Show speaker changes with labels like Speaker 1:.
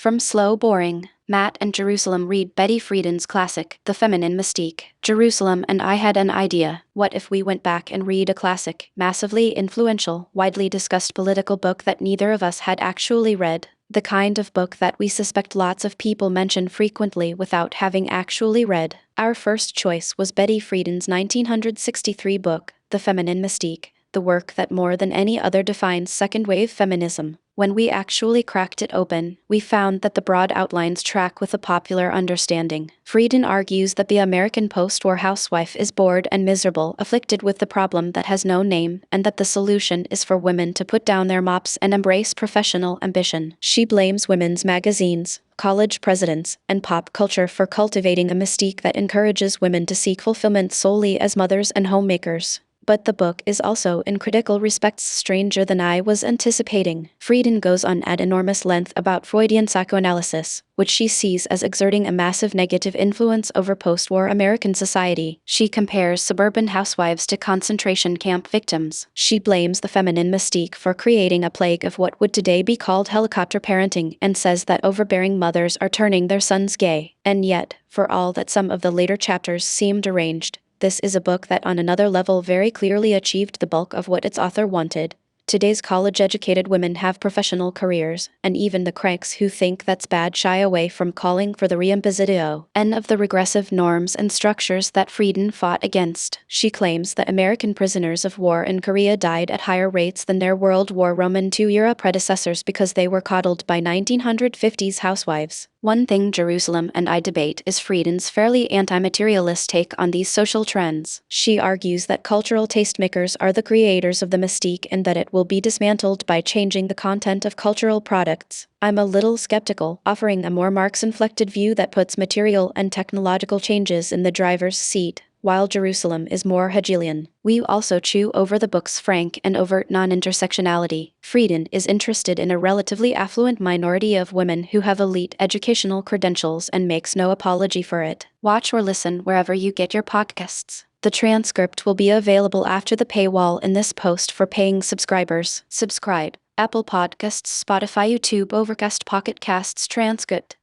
Speaker 1: From slow, boring, Matt and Jerusalem read Betty Friedan's classic, The Feminine Mystique. Jerusalem and I had an idea. What if we went back and read a classic, massively influential, widely discussed political book that neither of us had actually read? The kind of book that we suspect lots of people mention frequently without having actually read. Our first choice was Betty Friedan's 1963 book, The Feminine Mystique, the work that more than any other defines second-wave feminism. When we actually cracked it open, we found that the broad outlines track with a popular understanding. Friedan argues that the American post-war housewife is bored and miserable, afflicted with the problem that has no name, and that the solution is for women to put down their mops and embrace professional ambition. She blames women's magazines, college presidents, and pop culture for cultivating a mystique that encourages women to seek fulfillment solely as mothers and homemakers. But the book is also in critical respects stranger than I was anticipating. Friedan goes on at enormous length about Freudian psychoanalysis, which she sees as exerting a massive negative influence over post-war American society. She compares suburban housewives to concentration camp victims. She blames the feminine mystique for creating a plague of what would today be called helicopter parenting, and says that overbearing mothers are turning their sons gay. And yet, for all that some of the later chapters seem deranged, this is a book that on another level very clearly achieved the bulk of what its author wanted. Today's college-educated women have professional careers, and even the cranks who think that's bad shy away from calling for the reimposition of the regressive norms and structures that Friedan fought against. She claims that American prisoners of war in Korea died at higher rates than their World War II-era predecessors because they were coddled by 1950s housewives. One thing Jerusalem and I debate is Friedan's fairly anti-materialist take on these social trends. She argues that cultural tastemakers are the creators of the mystique and that it will be dismantled by changing the content of cultural products. I'm a little skeptical, offering a more Marx-inflected view that puts material and technological changes in the driver's seat, while Jerusalem is more Hegelian. We also chew over the book's frank and overt non-intersectionality. Friedan is interested in a relatively affluent minority of women who have elite educational credentials and makes no apology for it. Watch or listen wherever you get your podcasts. The transcript will be available after the paywall in this post for paying subscribers. Subscribe. Apple Podcasts, Spotify, YouTube, Overcast, Pocket Casts, Transcript.